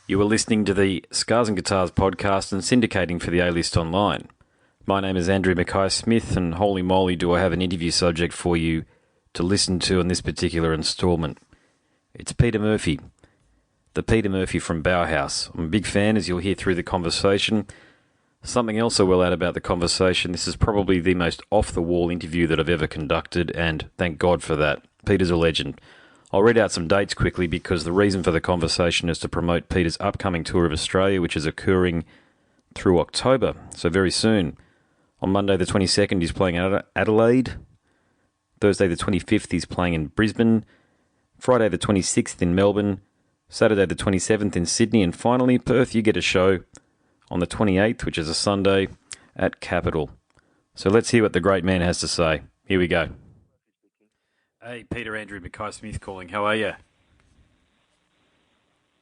You are listening to the Scars and Guitars podcast and syndicating for the A-List Online. My name is Andrew Mackay-Smith, and holy moly do I have an interview subject for you to listen to in this particular instalment. It's Peter Murphy, the Peter Murphy from Bauhaus. I'm a big fan, as you'll hear through the conversation. Something else I will add about the conversation, this is probably the most off-the-wall interview that I've ever conducted, and thank God for that. Peter's a legend. I'll read out some dates quickly because the reason for the conversation is to promote Peter's upcoming tour of Australia, which is occurring through October, so very soon. On Monday the 22nd, he's playing in Adelaide. Thursday the 25th, he's playing in Brisbane. Friday the 26th in Melbourne. Saturday the 27th in Sydney. And finally, Perth, you get a show on the 28th, which is a Sunday, at Capital. So let's hear what the great man has to say. Here we go. Hey, Peter, Andrew Mackay-Smith calling. How are you?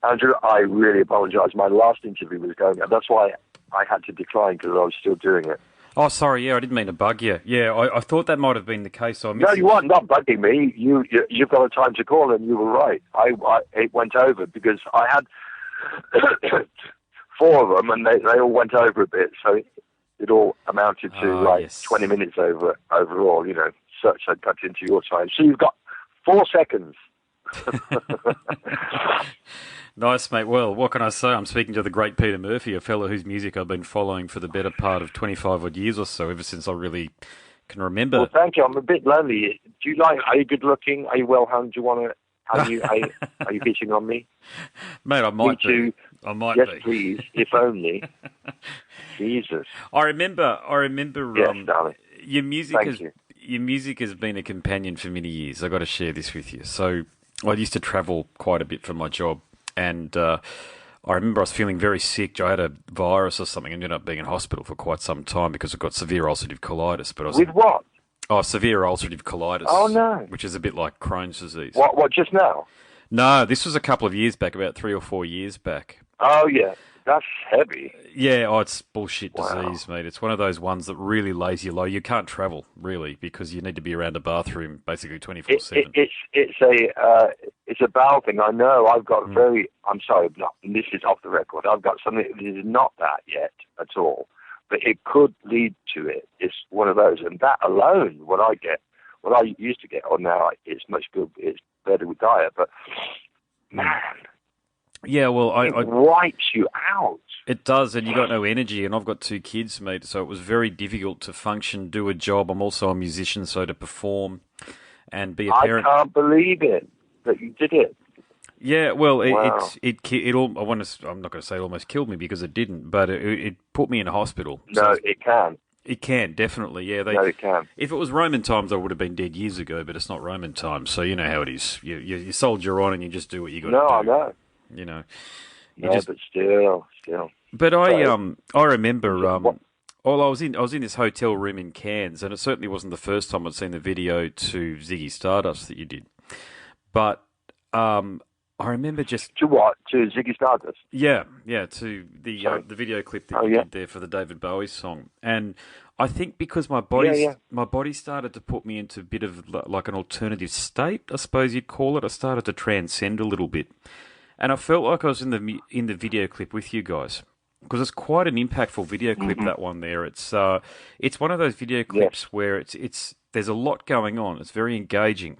Andrew, I really apologise. My last interview was going on. That's why I had to decline, because I was still doing it. Oh, sorry, I didn't mean to bug you. Yeah, I thought that might have been the case. So No, you are not bugging me. You've got a time to call, and you were right. It went over because I had four of them, and they all went over a bit, so it all amounted to 20 minutes over overall, such I cut into your time. So you've got 4 seconds. Nice, mate. Well, what can I say? I'm speaking to the great Peter Murphy, a fellow whose music I've been following for the better part of 25 odd years or so, ever since I really can remember. Well, thank you. I'm a bit lonely. Are you good looking? Are you well hung? Do you want to... Are you hitting on me? Mate, I might be. I might yes, be. Please, if only. Jesus. I remember. Yes, darling. Your music has been a companion for many years. I've got to share this with you. So I used to travel quite a bit for my job, and I remember I was feeling very sick. I had a virus or something and ended up being in hospital for quite some time because I got severe ulcerative colitis. But With what? Oh, severe ulcerative colitis. Oh, no. Which is a bit like Crohn's disease. What, just now? No, this was a couple of years back, about 3 or 4 years back. Oh, yeah. That's heavy. Yeah, it's bullshit disease, mate. It's one of those ones that really lays you low. You can't travel, really, because you need to be around a bathroom basically 24/7. It's a bowel thing. I know. I've got I'm sorry, this is off the record. I've got something that is not that yet at all, but it could lead to it. It's one of those, and that alone, what I used to get, or now it's much good. It's better with diet, but man. Yeah, well, it wipes you out. It does, and you got no energy, and I've got 2 kids, mate, so it was very difficult to function, do a job. I'm also a musician, so to perform and be a parent. I can't believe it that you did it. Yeah, well, wow. I'm not going to say it almost killed me because it didn't, but it put me in a hospital. No, so it can. It can, definitely, yeah. No, it can. If it was Roman times, I would have been dead years ago, but it's not Roman times, so you know how it is. You soldier on and you just do what you got to do. No, I know. But still. But I remember. I was in this hotel room in Cairns, and it certainly wasn't the first time I'd seen the video to Ziggy Stardust that you did. But I remember just to what? To Ziggy Stardust? Yeah, to the video clip that you did there for the David Bowie song, and I think because my body started to put me into a bit of like an alternative state, I suppose you'd call it. I started to transcend a little bit. And I felt like I was in the video clip with you guys, because it's quite an impactful video clip. That one there. It's one of those video clips where there's a lot going on. It's very engaging.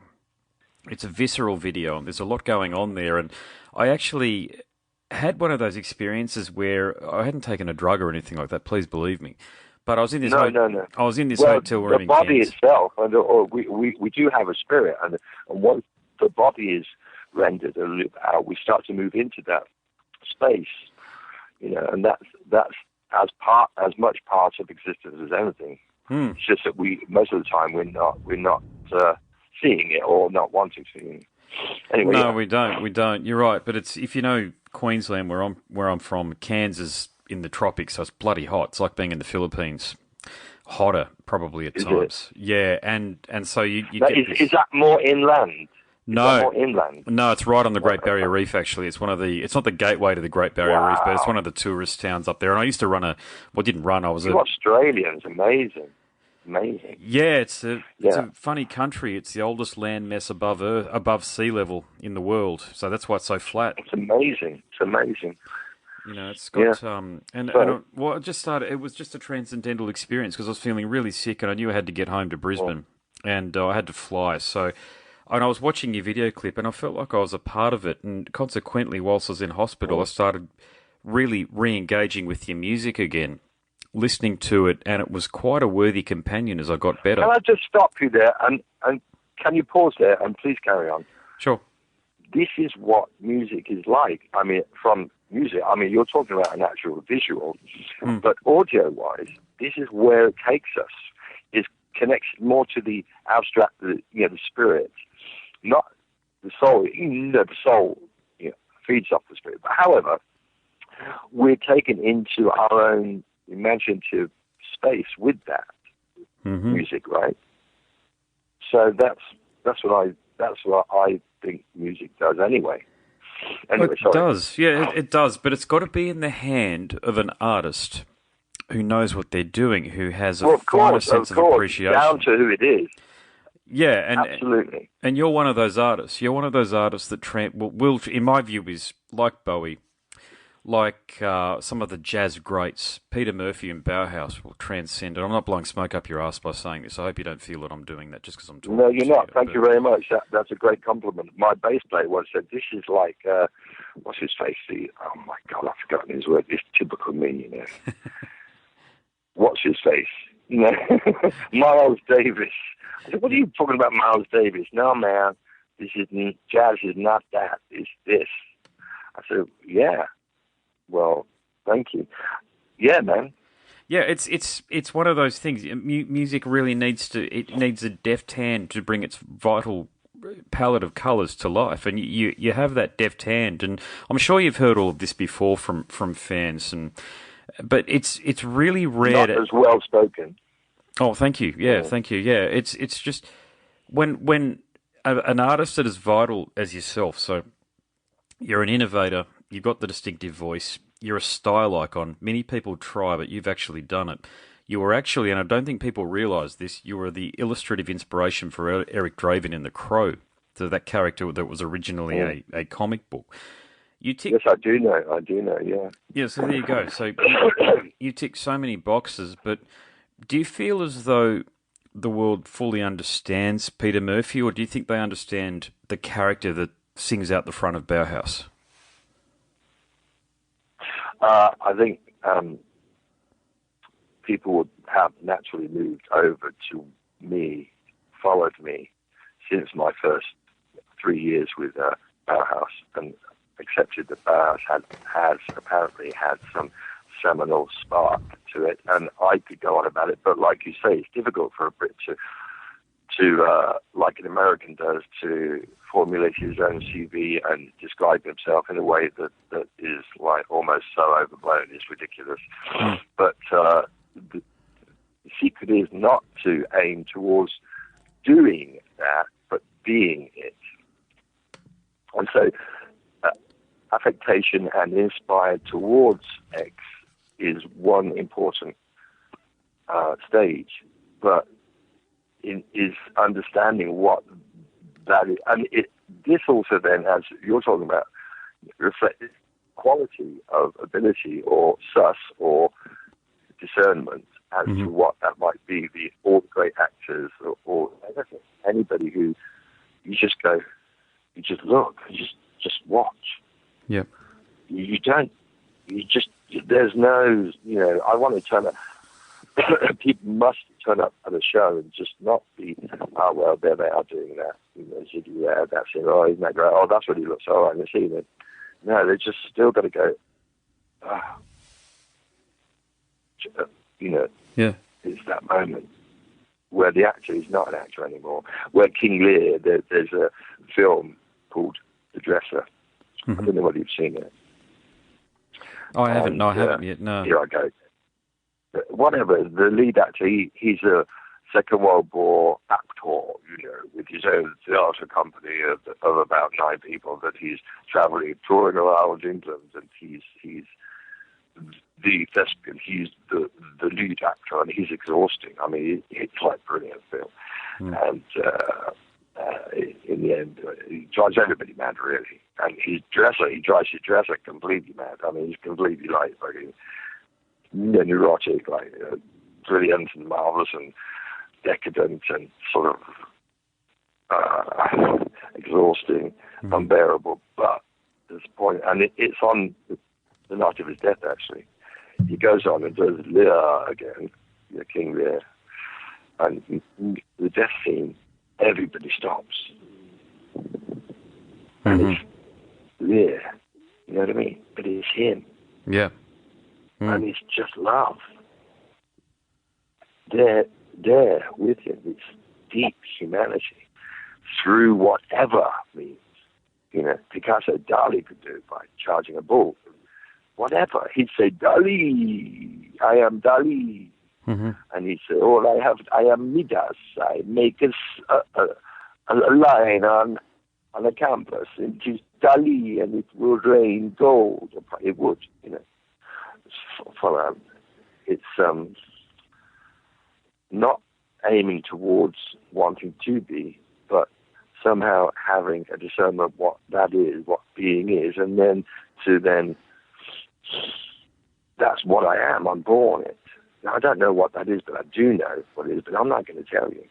It's a visceral video, and there's a lot going on there. And I actually had one of those experiences where I hadn't taken a drug or anything like that. Please believe me. But I was in this. No. I was in this hotel room. The body itself, and we do have a spirit, and once the body is rendered a loop out, we start to move into that space, and that's as much part of existence as anything. It's just that most of the time we're not seeing it or not wanting to see it. Anyway, no, we don't. You're right, but it's, if you know Queensland, where I'm from, Cairns is in the tropics, so it's bloody hot. It's like being in the Philippines. Hotter, probably at times. Yeah, and so you get this. Is that more inland? No, inland. No, it's right on the Great Barrier Reef. Actually, it's it's not the gateway to the Great Barrier Reef, but it's one of the tourist towns up there. And I used to run I was Australians, amazing. amazing. Yeah, it's a Yeah, funny country. It's the oldest landmass above sea level in the world. So that's why it's so flat. it's amazing. It's amazing. You know, it's Yeah. got and So, well, it just started. It was just a transcendental experience because I was feeling really sick and I knew I had to get home to well, Brisbane and I had to fly. So, and I was watching your video clip and I felt like I was a part of it. And consequently, whilst I was in hospital, I well, started really re-engaging with your music again, listening to it, and it was quite a worthy companion as I got better. can I just stop you there and can you pause there and please carry on? Sure. This is what music is like. I mean, from music, I mean, you're talking about an actual visual, but audio-wise, this is where it takes us. It connects more to the abstract, the spirit, not the soul. The soul, feeds off the spirit. But however, we're taken into our own imaginative space with that music, right? So that's what I think music does anyway. Anyway, It sorry. does, yeah, it does, but it's got to be in the hand of an artist who knows what they're doing, who has a Well, of finer course, sense of appreciation. down to who it is. Yeah, Absolutely. and you're one of those artists. You're one of those artists that will in my view, is like Bowie, like some of the jazz greats, Peter Murphy and Bauhaus will transcend it. I'm not blowing smoke up your ass by saying this. I hope you don't feel that I'm doing that just because I'm talking. No, you're to not. you, Thank you very much. That's a great compliment. My bass player once said, "This is like what's his face? Oh my God, I've forgotten his word. It's typical me, What's his face? Miles Davis. I said, "What are you talking about, Miles Davis?" No, man, jazz is not that. It's this. I said, "Yeah, well, thank you. Yeah, man." Yeah, it's one of those things. Music really needs a deft hand to bring its vital palette of colours to life, and you have that deft hand. And I'm sure you've heard all of this before from fans, but it's really rare. Not as well spoken. Oh, thank you. Yeah, thank you. Yeah, it's just when an artist that is vital as yourself. So you're an innovator. You've got the distinctive voice. You're a style icon. Many people try, but you've actually done it. You were actually, and I don't think people realise this, you were the illustrative inspiration for Eric Draven in The Crow, so that character that was originally a comic book. Yes, I do know, yeah. Yeah, so there you go. So you tick so many boxes, but do you feel as though the world fully understands Peter Murphy, or do you think they understand the character that sings out the front of Bauhaus? I think people would have naturally moved over to me, followed me, since my first 3 years with Bauhaus, and accepted that Bauhaus has apparently had some seminal spark to it, and I could go on about it, but like you say, it's difficult for a Brit to like an American does, to formulate his own CV and describe himself in a way that is like almost so overblown, it's ridiculous. But the secret is not to aim towards doing that, but being it. And so affectation and inspired towards X is one important stage, but is understanding what that is. And this also then, as you're talking about, reflects quality of ability or sus or discernment as to what that might be. All the great actors or anybody who you just go, you just look, you just watch. Yep. There's no, I want to turn up. People must turn up at a show and just not be, oh, well, there they are doing that. Ziggy there, that's it. Oh, isn't that great? Oh, that's what he looks all right. Let's see that. No, they just still got to go, Yeah. It's that moment where the actor is not an actor anymore. Where King Lear, there's a film called The Dresser. I don't know whether you've seen it. Oh, I haven't. No, I haven't yet. No. Here I go. Whatever, the lead actor, he's a Second World War actor, with his own theatre company of about 9 people that he's travelling, touring around England, and he's the thespian. He's the lead actor, and he's exhausting. I mean, it's like brilliant film. And in the end, he drives everybody mad, really. And his dresser, he drives his dresser completely mad. I mean, he's completely like fucking neurotic, like brilliant and marvelous and decadent and sort of exhausting, unbearable. But there's a point, and it's on the night of his death, actually. He goes on and does Lear again, King Lear. And the death scene, everybody stops. And it's Lear, you know what I mean? But it's him. Yeah. And it's just love. There with him, it's deep humanity through whatever means. You know, Picasso, Dali could do it by charging a bull. Whatever. He'd say, Dali, I am Dali. And he'd say, I am Midas. I make a line on a canvas. It is Dali, and it will rain gold. It would, you know. It's not aiming towards wanting to be, but somehow having a discernment of what that is, what being is, and then that's what I am. I'm born it. Now, I don't know what that is, but I do know what it is, but I'm not going to tell you.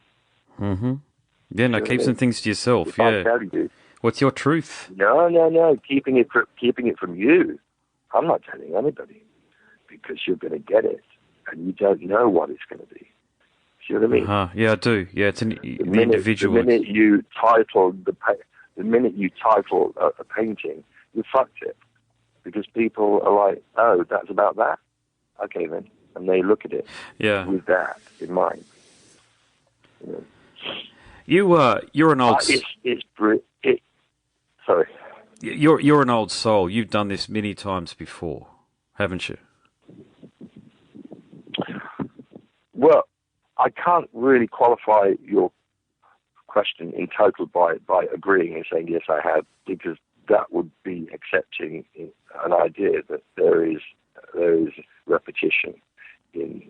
Yeah, no, keep some things to yourself. If I tell you, what's your truth? No. Keeping it from you. I'm not telling anybody, because you're going to get it, and you don't know what it's going to be. See what I mean? Yeah, I do. Yeah, it's the individual. The minute you title a painting, you fucked it, because people are like, "Oh, that's about that." Okay, then, and they look at it with that in mind. You know? You're an old. Sorry. You're an old soul. You've done this many times before, haven't you? Well, I can't really qualify your question in total by agreeing and saying yes, I have, because that would be accepting an idea that there is repetition in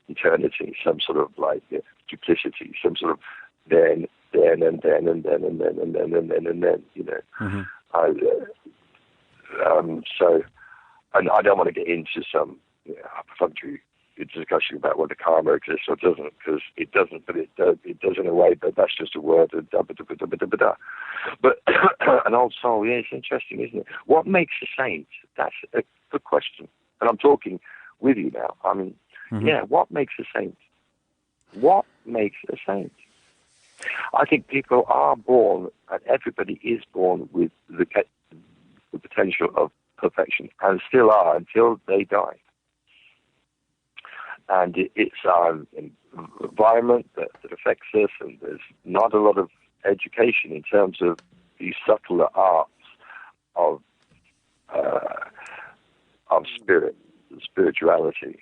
eternity, some sort of like duplicity, some sort of then and then and then and then and then and then and then, you know. So, and I don't want to get into some perfunctory discussion about whether karma exists or doesn't, because it doesn't, but it does in a way, but that's just a word. But an old soul, yeah, it's interesting, isn't it? What makes a saint? That's a good question. And I'm talking with you now. I mean, what makes a saint? What makes a saint? I think people are born, and everybody is born with the potential of perfection, and still are until they die. And it's our environment that affects us, and there's not a lot of education in terms of these subtler arts of spirituality.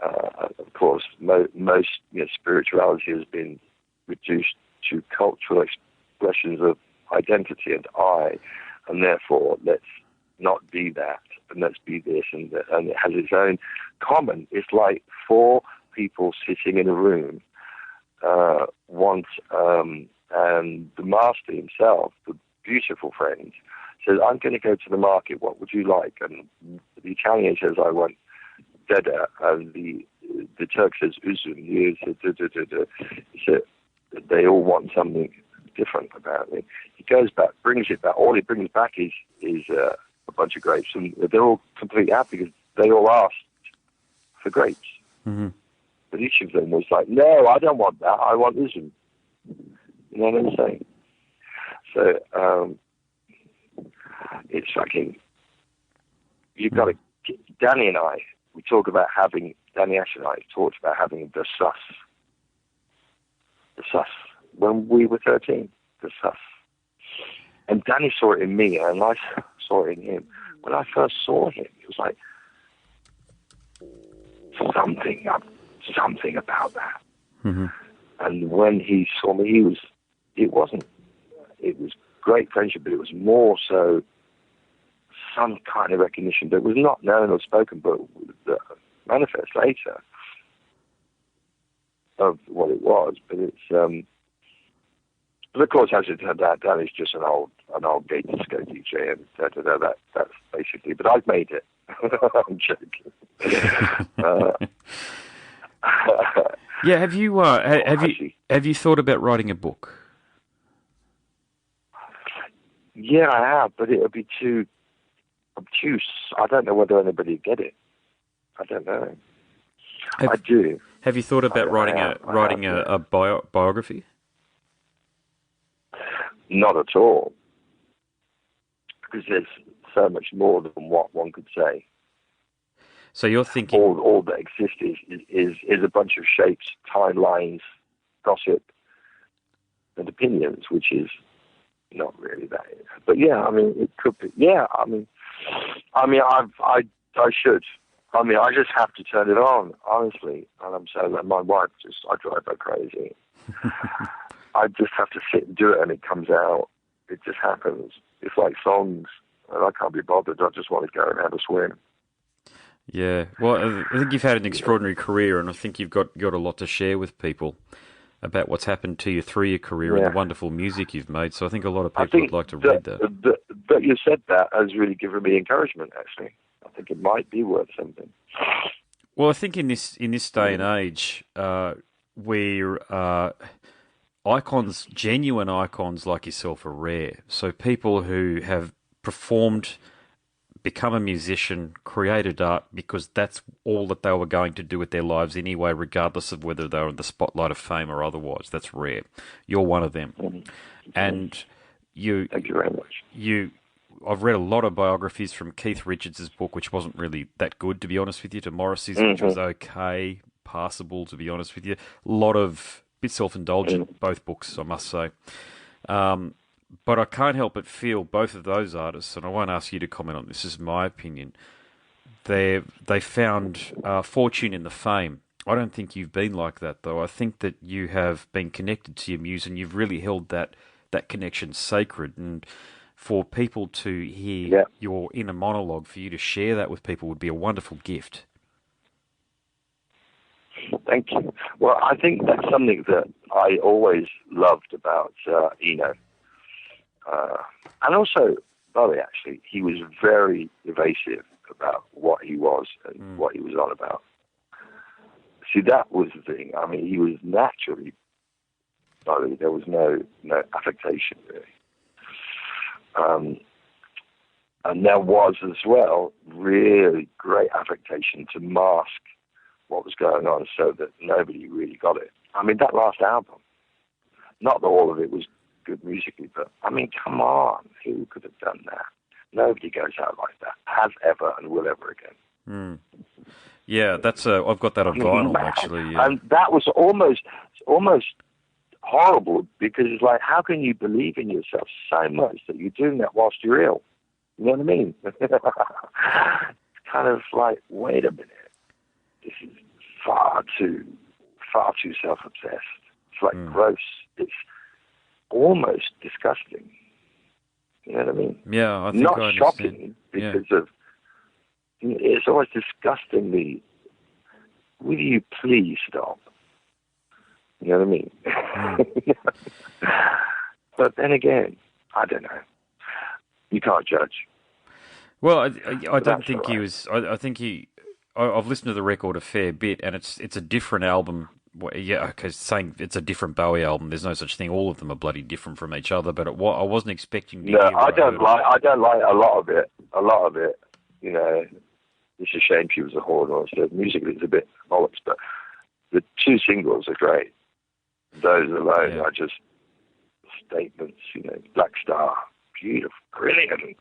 Of course, most spirituality has been reduced to cultural expressions of identity and I, and therefore let's not be that, and let's be this, and it has its own common. It's like four people sitting in a room once, and the master himself, the beautiful friend, says, "I'm going to go to the market. What would you like?" And the Italian says, "I want deda," and the Turk says, "Uzun." So they all want something different about it. He goes back, brings it back. All he brings back is a bunch of grapes, and they're all completely happy because they all asked for grapes. But each of them was like, "No, I don't want that. I want Uzun." You know what I'm saying? So it's fucking. You've got to. Danny and I, Danny Ash and I talked about having the sus. The sus. When we were 13, the sus. And Danny saw it in me, and I saw it in him. When I first saw him, it was like something about that. And when he saw me, it was great friendship, but it was more so some kind of recognition that was not known or spoken, but that manifests later of what it was. But it's but of course, as it turned out, that is just an old gay disco DJ, and that's basically. But I've made it. I'm joking. Yeah, have you thought about writing a book? Yeah, I have, but it would be too obtuse. I don't know whether anybody would get it. I don't know. I do. Have you thought about writing a biography? Not at all, because there's so much more than what one could say. So you're thinking all that exists is a bunch of shapes, timelines, gossip, and opinions, which is not really that. But yeah, I mean, it could be. Yeah, I mean, I should. I mean, I just have to turn it on, honestly. And I'm so my wife I drive her crazy. I just have to sit and do it, and it comes out. It just happens. It's like songs, and I can't be bothered. I just want to go and have a swim. Yeah, well, I think you've had an extraordinary career, and I think you've got a lot to share with people about what's happened to you through your career and the wonderful music you've made. So I think a lot of people would like to read that. That you said that has really given me encouragement, actually. I think it might be worth something. Well, I think in this day and age, where icons, genuine icons like yourself are rare. So people who have performed, become a musician, created art because that's all that they were going to do with their lives anyway, regardless of whether they were in the spotlight of fame or otherwise. That's rare. You're one of them. Mm-hmm. And you... Thank you very much. I've read a lot of biographies from Keith Richards' book, which wasn't really that good, to be honest with you, to Morrissey's, which was okay, passable, to be honest with you. A lot of... bit self-indulgent, both books, I must say. But I can't help but feel both of those artists, and I won't ask you to comment on this, is my opinion, they found fortune in the fame. I don't think you've been like that, though. I think that you have been connected to your muse, and you've really held that connection sacred. And for people to hear your inner monologue, for you to share that with people would be a wonderful gift. Thank you. Well, I think that's something that I always loved about Eno. And also, Bowie, actually, he was very evasive about what he was and what he was on about. See, that was the thing. I mean, he was naturally Bowie. There was no affectation, really. And there was, as well, really great affectation to mask what was going on so that nobody really got it. I mean, that last album, not that all of it was good musically, but, I mean, come on, who could have done that? Nobody goes out like that, has ever and will ever again. Yeah, that's I've got that on vinyl, actually. Yeah. And that was almost horrible, because it's like, how can you believe in yourself so much that you're doing that whilst you're ill? You know what I mean? It's kind of like, wait a minute. This is far too self-obsessed. It's like gross. It's almost disgusting. You know what I mean? Yeah, I think not I understand. shocking because of. It's always disgustingly. Will you please stop? You know what I mean? But then again, I don't know. You can't judge. Well, I don't think he was. I think he. I've listened to the record a fair bit, and it's a different album. Well, yeah, okay, saying it's a different Bowie album. There's no such thing. All of them are bloody different from each other. But I wasn't expecting to hear. I don't like a lot of it. A lot of it, you know. It's a shame she was a whore and all that stuff. Musically, it's a bit bollocks, but the two singles are great. Those alone are just statements. You know, Black Star, beautiful, brilliant.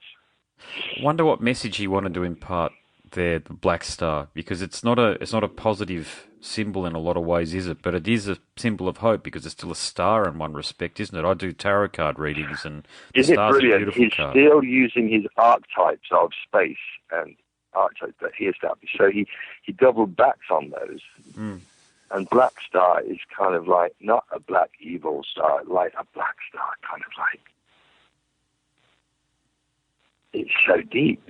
Wonder what message he wanted to impart there, the Black Star, because it's not a positive symbol in a lot of ways, is it? But it is a symbol of hope, because it's still a star in one respect, isn't it? I do tarot card readings, and the star's a beautiful card. He's still using his archetypes of space and archetypes that he established. So he doubled backs on those. And Black Star is kind of like not a black evil star, like a black star, kind of like, it's so deep.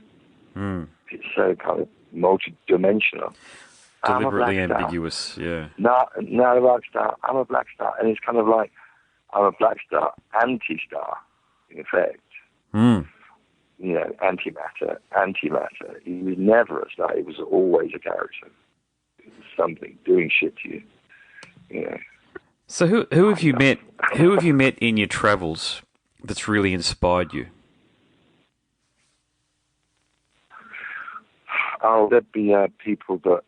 It's so kind of multi-dimensional. Deliberately ambiguous, yeah. Not a rock star. I'm a black star, and it's kind of like I'm a black star, anti-star, in effect. You know, antimatter. He was never a star. He was always a character. It was something doing shit to you. You know. So who have you met? Who have you met in your travels that's really inspired you? Oh, there'd be people that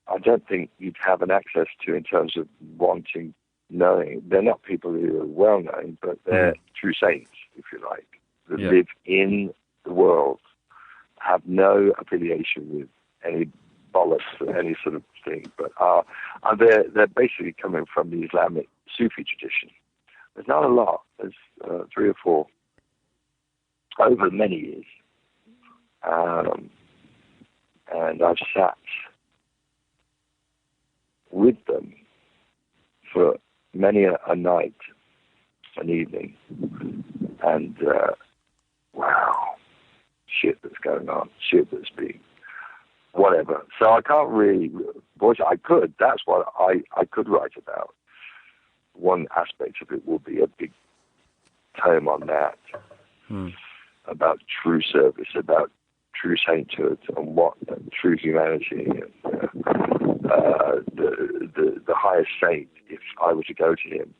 I don't think you'd have an access to in terms of wanting, knowing. They're not people who are well known, but they're true saints, if you like, that live in the world, have no affiliation with any bollocks or any sort of thing, but they're basically coming from the Islamic Sufi tradition. There's not a lot. There's 3 or 4 over many years. And I've sat with them for many a night, an evening, and wow, shit that's going on, shit that's being whatever. So I can't really voice it. I could. That's what I could write about. One aspect of it will be a big tome on that, about true service, about true sainthood, and what and true humanity, and the highest saint. If I were to go to him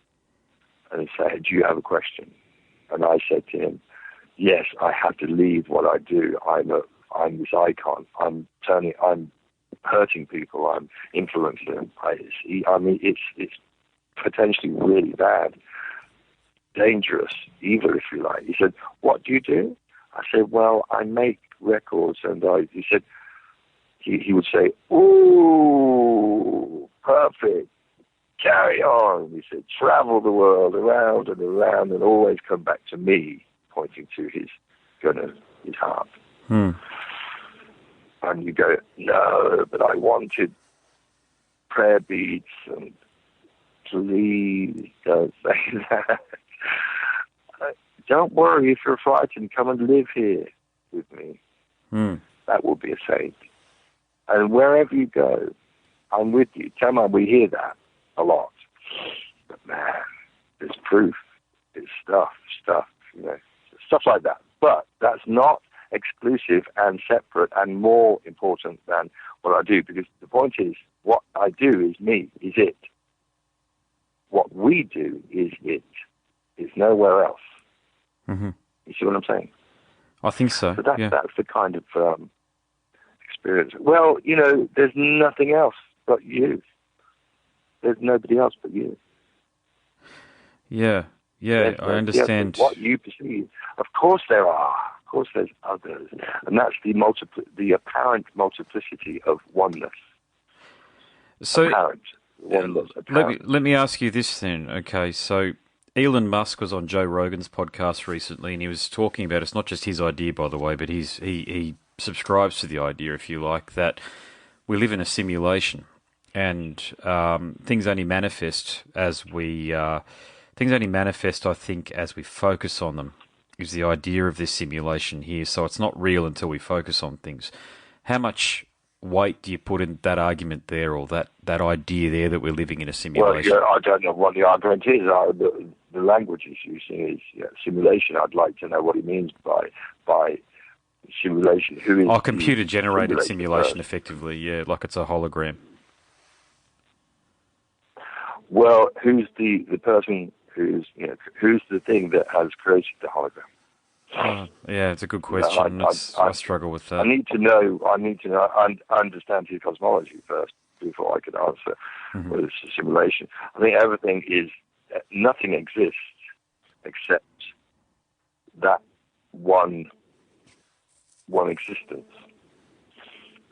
and say, "Do you have a question?" and I said to him, "Yes, I have to leave what I do. I'm this icon. I'm hurting people. I'm influencing them. It's potentially really bad, dangerous, evil, if you like." He said, "What do you do?" I said, "Well, I make records," and he said, he would say, "Ooh, perfect. Carry on." He said, "Travel the world around and around and always come back to me," pointing to his gun and his heart. And you go, "No, but I wanted prayer beads, and please don't say that. Don't worry if you're frightened. Come and live here with me." That will be a saint. And wherever you go, I'm with you. Come on, we hear that a lot. But man, there's proof. There's stuff, you know, stuff like that. But that's not exclusive and separate and more important than what I do, because the point is, what I do is me, is it. What we do is it. It's nowhere else. You see what I'm saying? I think so. So that's the kind of experience. Well, you know, there's nothing else but you. There's nobody else but you. Yeah, I understand. What you perceive. Of course there are. Of course there's others. And that's the apparent multiplicity of oneness. So apparent. Let me ask you this then. Okay, so Elon Musk was on Joe Rogan's podcast recently, and he was talking about, it's not just his idea, by the way, but he subscribes to the idea, if you like, that we live in a simulation, and things only manifest, I think, as we focus on them, is the idea of this simulation here. So it's not real until we focus on things. How much weight do you put in that argument there, or that idea there, that we're living in a simulation? Well, I don't know what the argument is. The language he's using is simulation. I'd like to know what he means by simulation. Who is computer-generated simulation, effectively, yeah, like it's a hologram. Well, who's the person who's the thing that has created the hologram? Yeah, it's a good question. I struggle with that. I need to know. I understand his cosmology first before I could answer whether it's a simulation. I think everything is. Nothing exists except that one existence.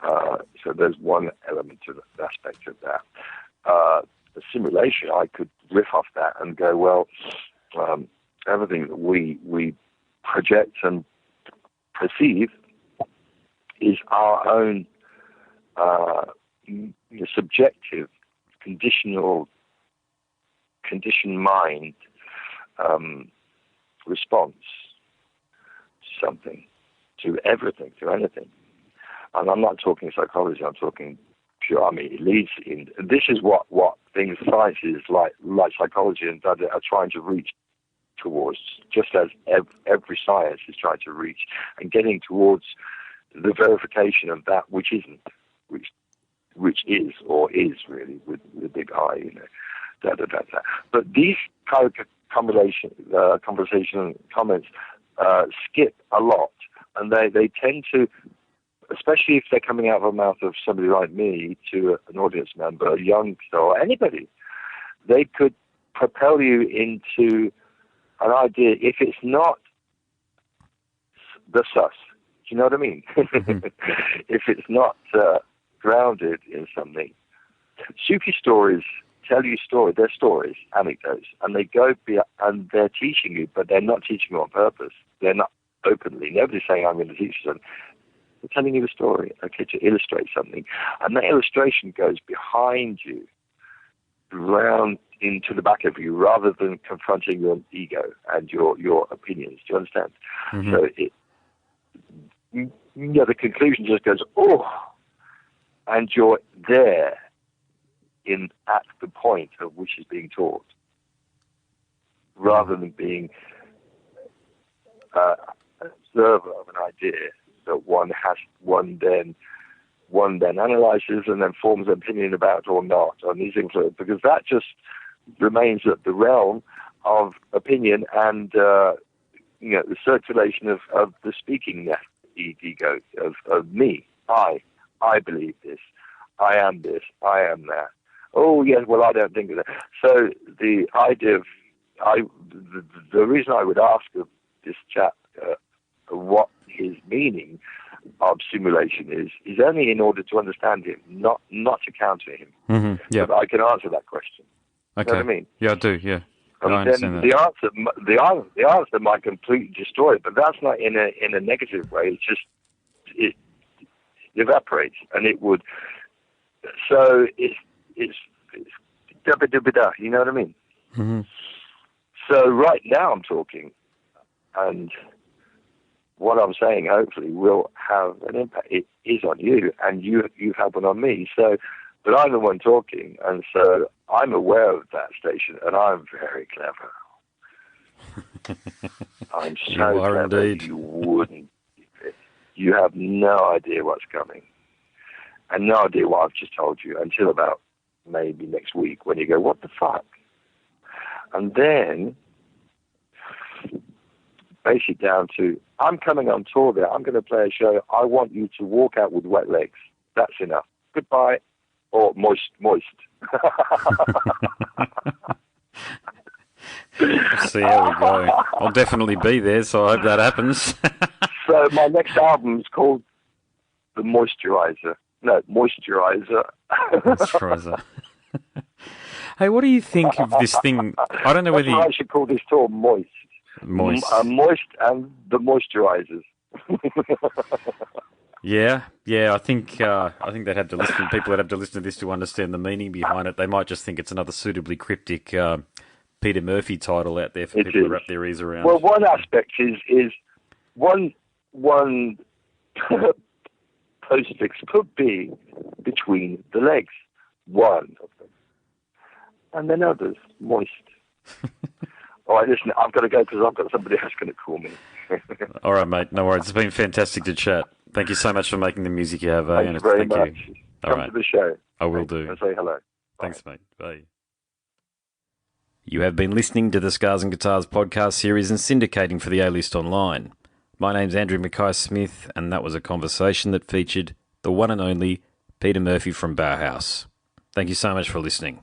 So there's one element of the aspect of that. The simulation, I could riff off that and go, well, everything that we project and perceive is our own subjective, conditioned mind response to something, to everything, to anything. and I'm not talking psychology, I'm talking pure, I mean, it leads in, this is what things, sciences like psychology and that are trying to reach towards, just as every science is trying to reach, and getting towards the verification of that which isn't, which is, or is really, with the big I, you know, da. But these kind of conversation comments skip a lot, and they tend to, especially if they're coming out of the mouth of somebody like me to an audience member, a youngster, or anybody, they could propel you into an idea if it's not the sus. Do you know what I mean? Mm-hmm. If it's not grounded in something. Sufi stories tell you stories. They're stories, anecdotes, and they go and they're teaching you, but they're not teaching you on purpose. They're not openly. Nobody's saying, I'm going to teach you something. They're telling you a story, okay, to illustrate something. And that illustration goes behind you, round into the back of you, rather than confronting your ego and your opinions. Do you understand? Mm-hmm. So the conclusion just goes, oh, and you're there at the point of which is being taught, rather than being an observer of an idea that one then analyzes and then forms an opinion about or not on these influences, because that just remains at the realm of opinion and the circulation of the speaking ego of me. I believe this. I am this. I am that. Oh yes, well I don't think of that. So the idea of the reason I would ask of this chap what his meaning of simulation is only in order to understand him, not to counter him. Mm-hmm. Yeah, but I can answer that question. Okay. You know what I mean? Yeah, I do. Yeah, I understand that. The answer might completely destroy it, but that's not in a negative way. It's just it evaporates, and it would. So it's da-ba-da-ba-da, you know what I mean? Mm-hmm. So right now I'm talking, and what I'm saying hopefully will have an impact. It is on you, and you have one on me. So, but I'm the one talking, and so I'm aware of that station, and I'm very clever. I'm so you are clever, indeed. You wouldn't. You have no idea what's coming, and no idea what I've just told you until about maybe next week, when you go, what the fuck? And then base it down to, I'm coming on tour there. I'm going to play a show. I want you to walk out with wet legs. That's enough. Goodbye. Or moist. See how we go. I'll definitely be there, so I hope that happens. So my next album is called The Moisturizer. No, Moisturizer. Moisturizer. Hey, what do you think of this thing? I don't know whether I should call this tour Moist. Moist. Moist and the Moisturizers. Yeah. I think they'd have to listen. People would have to listen to this to understand the meaning behind it. They might just think it's another suitably cryptic Peter Murphy title out there for people to wrap their ears around. Well, one aspect is one postfix could be between the legs, one of them, and then others moist. All right, listen, I've got to go because I've got somebody else going to call me. All right, mate, no worries. It's been fantastic to chat. Thank you so much for making the music you have. Thank you very much. You. Come to the show. I will do. And say hello. Thanks, mate. Bye. You have been listening to the Scars and Guitars podcast series and syndicating for the A-List Online. My name's Andrew Mackay-Smith, and that was a conversation that featured the one and only Peter Murphy from Bauhaus. Thank you so much for listening.